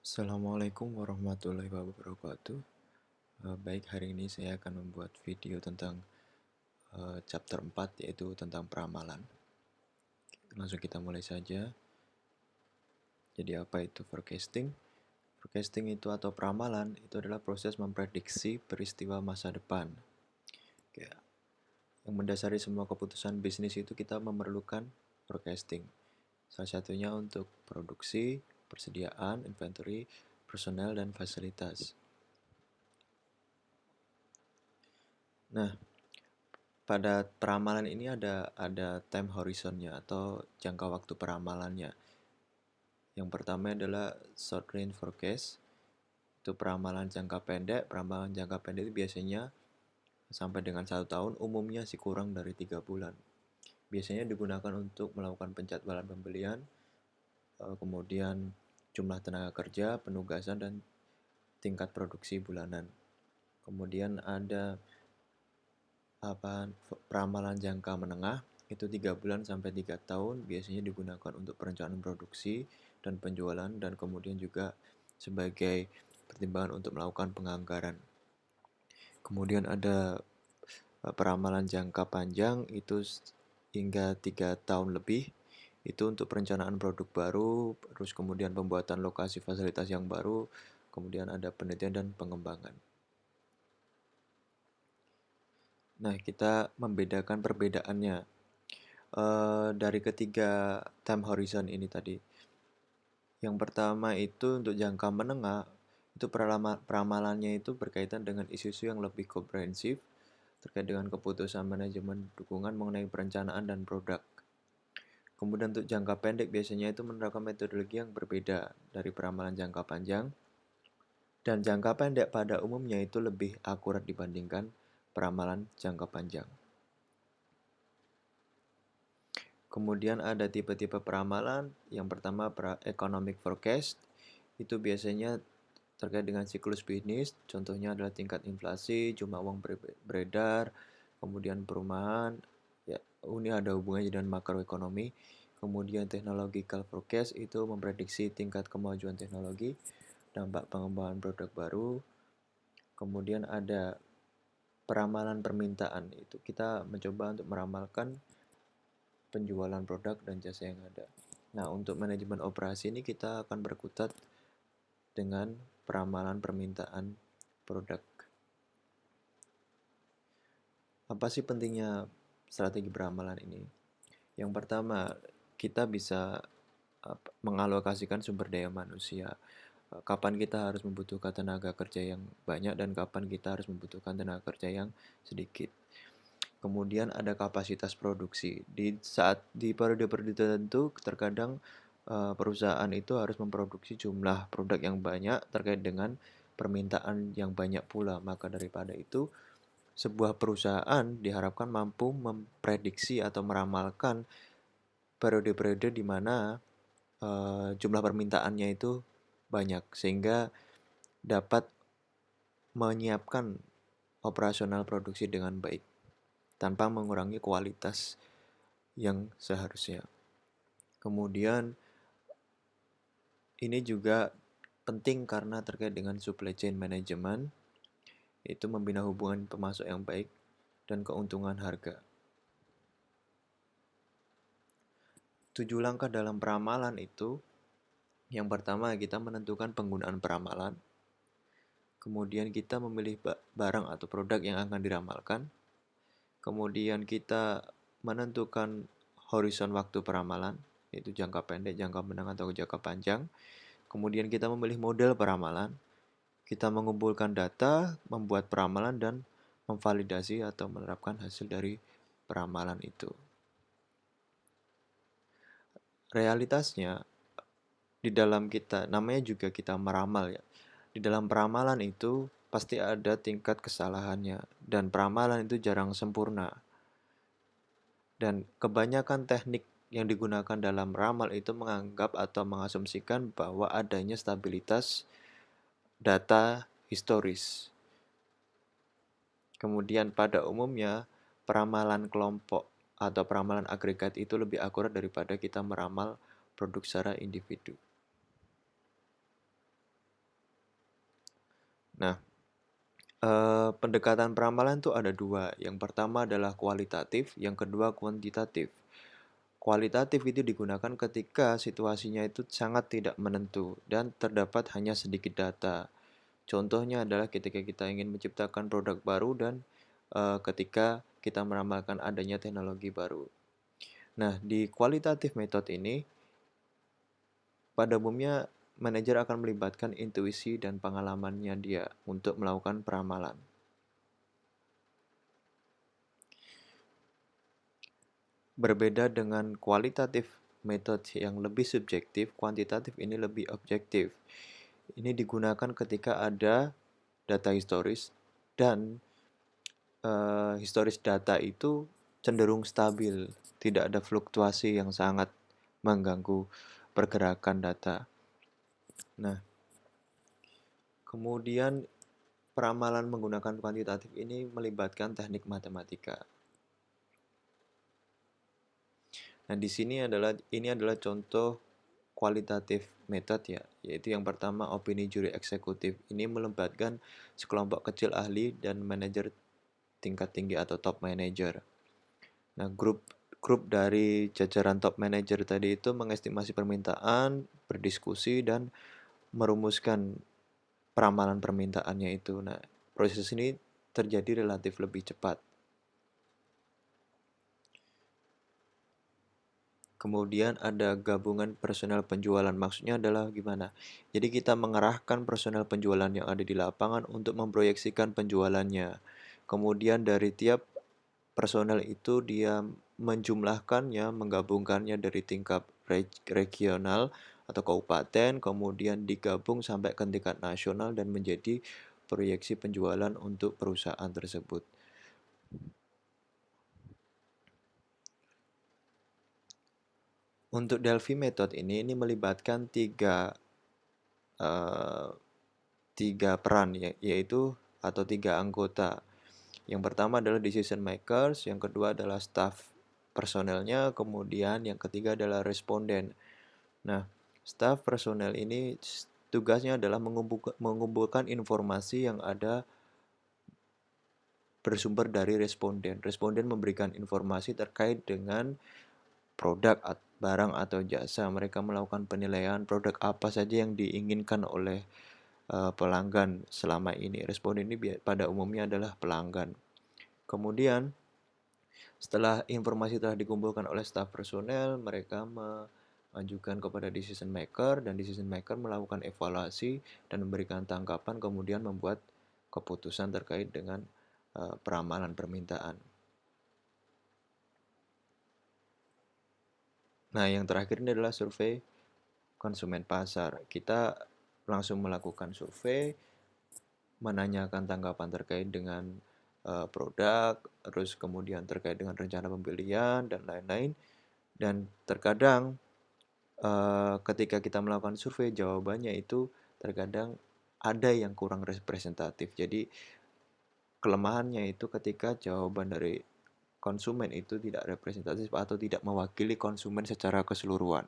Assalamualaikum warahmatullahi wabarakatuh. Baik, hari ini saya akan membuat video tentang chapter 4, yaitu tentang peramalan. Langsung kita mulai saja. Jadi apa itu forecasting? Forecasting itu atau peramalan itu adalah proses memprediksi peristiwa masa depan. Yang mendasari semua keputusan bisnis itu kita memerlukan forecasting. Salah satunya untuk produksi, persediaan, inventory, personel, dan fasilitas. Nah, pada peramalan ini ada time horizonnya atau jangka waktu peramalannya. Yang pertama adalah short range forecast. Itu peramalan jangka pendek. Peramalan jangka pendek itu biasanya sampai dengan 1 tahun, umumnya sih kurang dari 3 bulan. Biasanya digunakan untuk melakukan penjadwalan pembelian, kemudian jumlah tenaga kerja, penugasan, dan tingkat produksi bulanan. Kemudian ada peramalan jangka menengah, itu 3 bulan sampai 3 tahun, biasanya digunakan untuk perencanaan produksi dan penjualan, dan kemudian juga sebagai pertimbangan untuk melakukan penganggaran. Kemudian ada peramalan jangka panjang, itu hingga 3 tahun lebih, itu untuk perencanaan produk baru, terus kemudian pembuatan lokasi fasilitas yang baru, kemudian ada penelitian dan pengembangan. Nah, kita membedakan perbedaannya dari ketiga time horizon ini tadi. Yang pertama itu untuk jangka menengah, itu peramalannya itu berkaitan dengan isu-isu yang lebih komprehensif terkait dengan keputusan manajemen dukungan mengenai perencanaan dan produk. Kemudian untuk jangka pendek biasanya itu menerapkan metodologi yang berbeda dari peramalan jangka panjang, dan jangka pendek pada umumnya itu lebih akurat dibandingkan peramalan jangka panjang. Kemudian ada tipe-tipe peramalan. Yang pertama, economic forecast. Itu biasanya terkait dengan siklus bisnis. Contohnya adalah tingkat inflasi, jumlah uang beredar, kemudian perumahan. Ya, ini ada hubungannya dengan makroekonomi. Kemudian technological forecast itu memprediksi tingkat kemajuan teknologi, dampak pengembangan produk baru. Kemudian ada peramalan permintaan. Itu kita mencoba untuk meramalkan penjualan produk dan jasa yang ada. Nah, untuk manajemen operasi ini kita akan berkutat dengan peramalan permintaan produk. Apa sih pentingnya strategi peramalan ini? Yang pertama, kita bisa mengalokasikan sumber daya manusia. Kapan kita harus membutuhkan tenaga kerja yang banyak dan kapan kita harus membutuhkan tenaga kerja yang sedikit. Kemudian ada kapasitas produksi. Di periode-periode tertentu, terkadang perusahaan itu harus memproduksi jumlah produk yang banyak terkait dengan permintaan yang banyak pula. Maka daripada itu, sebuah perusahaan diharapkan mampu memprediksi atau meramalkan periode-periode di mana jumlah permintaannya itu banyak, sehingga dapat menyiapkan operasional produksi dengan baik tanpa mengurangi kualitas yang seharusnya. Kemudian ini juga penting karena terkait dengan supply chain management, itu membina hubungan pemasok yang baik dan keuntungan harga. 7 langkah dalam peramalan itu, yang pertama kita menentukan penggunaan peramalan, kemudian kita memilih barang atau produk yang akan diramalkan, kemudian kita menentukan horizon waktu peramalan, yaitu jangka pendek, jangka menengah, atau jangka panjang. Kemudian kita memilih model peramalan, kita mengumpulkan data, membuat peramalan, dan memvalidasi atau menerapkan hasil dari peramalan itu. Realitasnya, di dalam kita, namanya juga kita meramal ya. Di dalam peramalan itu pasti ada tingkat kesalahannya, dan peramalan itu jarang sempurna. Dan kebanyakan teknik yang digunakan dalam ramal itu menganggap atau mengasumsikan bahwa adanya stabilitas data historis. Kemudian pada umumnya, peramalan kelompok atau peramalan agregat itu lebih akurat daripada kita meramal produk secara individu. Nah, pendekatan peramalan tuh ada dua. Yang pertama adalah kualitatif, yang kedua kuantitatif. Kualitatif itu digunakan ketika situasinya itu sangat tidak menentu dan terdapat hanya sedikit data. Contohnya adalah ketika kita ingin menciptakan produk baru dan ketika kita meramalkan adanya teknologi baru. Nah, di kualitatif method ini, pada umumnya manajer akan melibatkan intuisi dan pengalamannya dia untuk melakukan peramalan. Berbeda dengan kualitatif method yang lebih subjektif, kuantitatif ini lebih objektif. Ini digunakan ketika ada data historis dan historis data itu cenderung stabil, tidak ada fluktuasi yang sangat mengganggu pergerakan data. Nah, kemudian peramalan menggunakan kuantitatif ini melibatkan teknik matematika. Nah, di sini adalah contoh kualitatif method ya, yaitu yang pertama opini juri eksekutif. Ini melibatkan sekelompok kecil ahli dan manajer tingkat tinggi atau top manager. Nah, grup dari jajaran top manager tadi itu mengestimasi permintaan, berdiskusi dan merumuskan peramalan permintaannya itu. Nah, proses ini terjadi relatif lebih cepat. Kemudian ada gabungan personel penjualan. Maksudnya adalah gimana? Jadi kita mengerahkan personel penjualan yang ada di lapangan untuk memproyeksikan penjualannya. Kemudian dari tiap personel itu dia menjumlahkannya, menggabungkannya dari tingkat regional atau kabupaten, kemudian digabung sampai ke tingkat nasional dan menjadi proyeksi penjualan untuk perusahaan tersebut. Untuk Delphi method ini melibatkan eh, tiga peran yaitu atau tiga anggota. Yang pertama adalah decision makers, yang kedua adalah staff personelnya, kemudian yang ketiga adalah responden. Nah, staff personel ini tugasnya adalah mengumpulkan informasi yang ada bersumber dari responden. Responden memberikan informasi terkait dengan produk, barang atau jasa. Mereka melakukan penilaian produk apa saja yang diinginkan oleh pelanggan selama ini. Responden ini pada umumnya adalah pelanggan. Kemudian, setelah informasi telah dikumpulkan oleh staf personel, mereka mengajukan kepada decision maker dan decision maker melakukan evaluasi dan memberikan tanggapan kemudian membuat keputusan terkait dengan peramalan permintaan. Nah, yang terakhir ini adalah survei konsumen pasar. Kita langsung melakukan survei, menanyakan tanggapan terkait dengan produk, terus kemudian terkait dengan rencana pembelian dan lain-lain. Dan terkadang ketika kita melakukan survei, jawabannya itu terkadang ada yang kurang representatif. Jadi kelemahannya itu ketika jawaban dari konsumen itu tidak representatif atau tidak mewakili konsumen secara keseluruhan,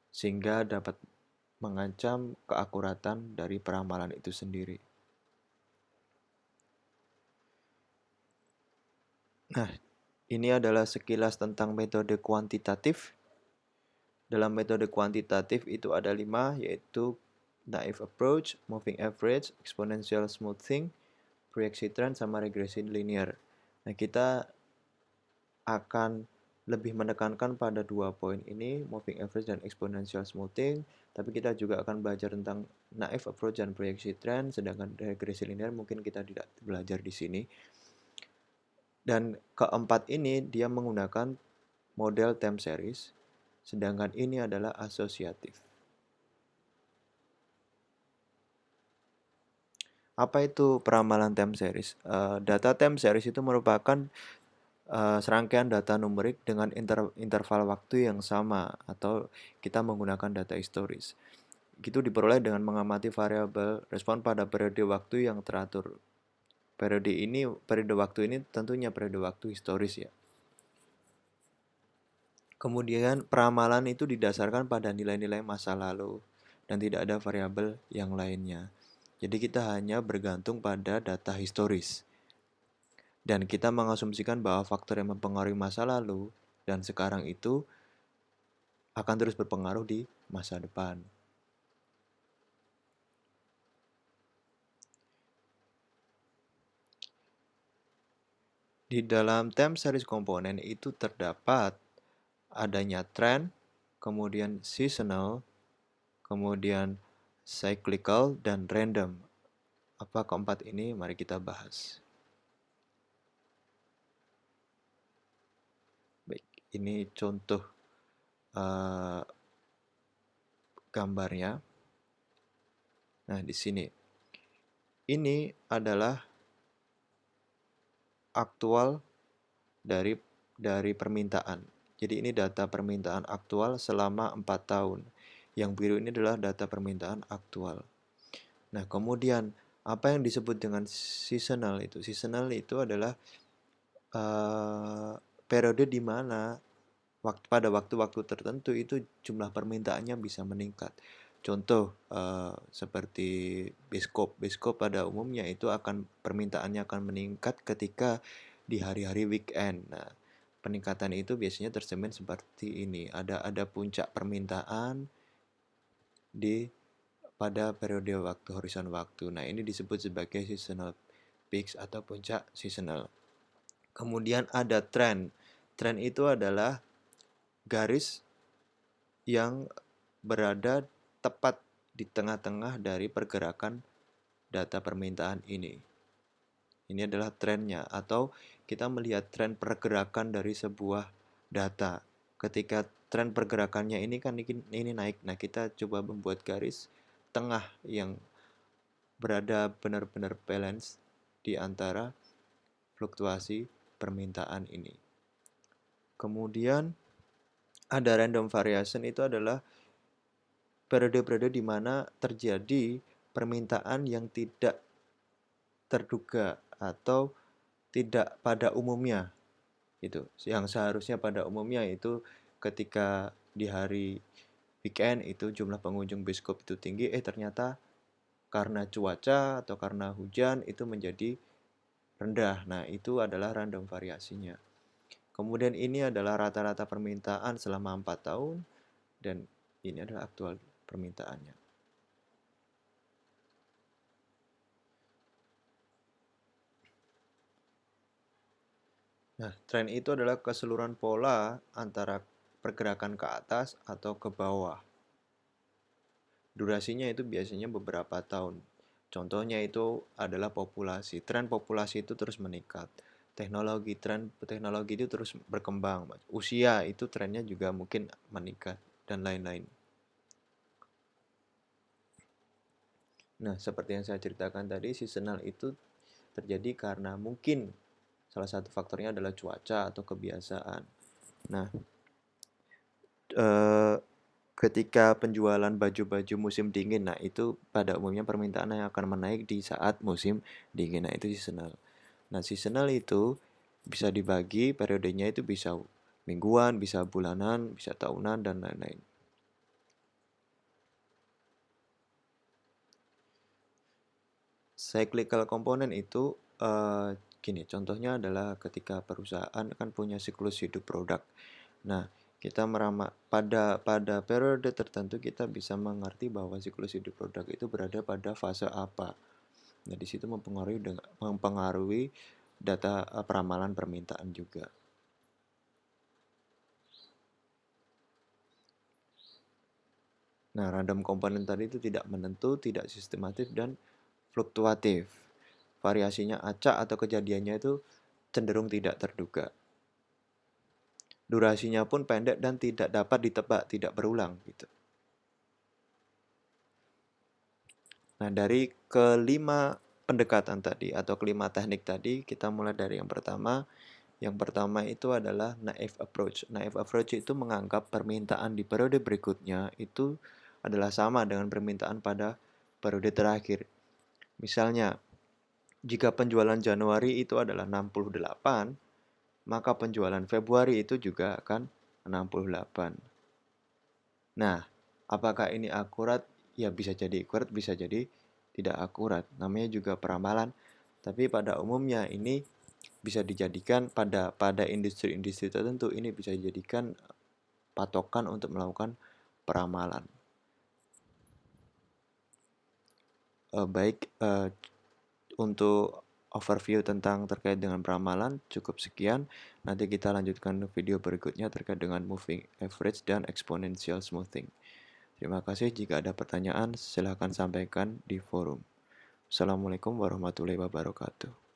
sehingga dapat mengancam keakuratan dari peramalan itu sendiri. Nah, ini adalah sekilas tentang metode kuantitatif. Dalam metode kuantitatif itu ada 5, yaitu naive approach, moving average, exponential smoothing, proyeksi trend, sama regresi linear. Nah, kita akan lebih menekankan pada dua poin ini, moving average dan exponential smoothing, tapi kita juga akan belajar tentang naive approach dan proyeksi trend, sedangkan regresi linear mungkin kita tidak belajar di sini. Dan keempat ini dia menggunakan model time series, sedangkan ini adalah asosiatif. Apa itu peramalan time series? Data time series itu merupakan serangkaian data numerik dengan interval waktu yang sama atau kita menggunakan data historis. Itu diperoleh dengan mengamati variabel respon pada periode waktu yang teratur. Periode waktu ini tentunya periode waktu historis ya. Kemudian peramalan itu didasarkan pada nilai-nilai masa lalu dan tidak ada variabel yang lainnya. Jadi kita hanya bergantung pada data historis. Dan kita mengasumsikan bahwa faktor yang mempengaruhi masa lalu dan sekarang itu akan terus berpengaruh di masa depan. Di dalam time series komponen itu terdapat adanya trend, kemudian seasonal, kemudian cyclical, dan random. Apa keempat ini? Mari kita bahas. Baik, ini contoh uh, gambarnya. Nah, di sini. Ini adalah aktual dari permintaan. Jadi ini data permintaan aktual selama 4 tahun. Yang biru ini adalah data permintaan aktual. Nah, kemudian apa yang disebut dengan seasonal itu? Seasonal itu adalah periode di mana pada waktu-waktu tertentu itu jumlah permintaannya bisa meningkat. Contoh seperti biskop. Biskop pada umumnya itu permintaannya akan meningkat ketika di hari-hari weekend. Nah, peningkatan itu biasanya tercermin seperti ini. Ada puncak permintaan pada periode waktu horizon waktu. Nah, ini disebut sebagai seasonal peaks atau puncak seasonal. Kemudian ada trend. Trend itu adalah garis yang berada tepat di tengah-tengah dari pergerakan data permintaan ini. Ini adalah trennya, atau kita melihat tren pergerakan dari sebuah data. Ketika tren pergerakannya ini kan ini naik, nah kita coba membuat garis tengah yang berada benar-benar balance di antara fluktuasi permintaan ini. Kemudian ada random variation, itu adalah periode-periode di mana terjadi permintaan yang tidak terduga atau tidak pada umumnya. Itu yang seharusnya pada umumnya itu ketika di hari weekend itu jumlah pengunjung bioskop itu tinggi, ternyata karena cuaca atau karena hujan itu menjadi rendah. Nah, itu adalah random variasinya. Kemudian ini adalah rata-rata permintaan selama 4 tahun dan ini adalah aktual permintaannya. Nah, tren itu adalah keseluruhan pola antara pergerakan ke atas atau ke bawah. Durasinya itu biasanya beberapa tahun. Contohnya itu adalah populasi. Tren populasi itu terus meningkat. Tren teknologi itu terus berkembang. Usia itu trennya juga mungkin meningkat dan lain-lain. Nah, seperti yang saya ceritakan tadi, seasonal itu terjadi karena mungkin salah satu faktornya adalah cuaca atau kebiasaan. Nah, eh, ketika penjualan baju-baju musim dingin, nah itu pada umumnya permintaan yang akan menaik di saat musim dingin. Nah, itu seasonal. Nah, seasonal itu bisa dibagi, periodenya itu bisa mingguan, bisa bulanan, bisa tahunan, dan lain-lain. Cyclical component itu gini, contohnya adalah ketika perusahaan kan punya siklus hidup produk. Nah, kita meramak pada periode tertentu kita bisa mengerti bahwa siklus hidup produk itu berada pada fase apa. Nah, di situ mempengaruhi data peramalan permintaan juga. Nah, random komponen tadi itu tidak menentu, tidak sistematif, dan fluktuatif. Variasinya acak atau kejadiannya itu cenderung tidak terduga. Durasinya pun pendek dan tidak dapat ditebak, tidak berulang gitu. Nah, dari kelima pendekatan tadi atau kelima teknik tadi, kita mulai dari yang pertama. Yang pertama itu adalah naive approach. Naive approach itu menganggap permintaan di periode berikutnya itu adalah sama dengan permintaan pada periode terakhir. Misalnya, jika penjualan Januari itu adalah 68, maka penjualan Februari itu juga akan 68. Nah, apakah ini akurat? Ya bisa jadi akurat, bisa jadi tidak akurat. Namanya juga peramalan, tapi pada umumnya ini bisa dijadikan pada industri-industri tertentu ini bisa dijadikan patokan untuk melakukan peramalan. Baik, untuk overview tentang terkait dengan peramalan cukup sekian. Nanti kita lanjutkan video berikutnya terkait dengan moving average dan exponential smoothing. Terima kasih. Jika ada pertanyaan, silakan sampaikan di forum. Assalamualaikum warahmatullahi wabarakatuh.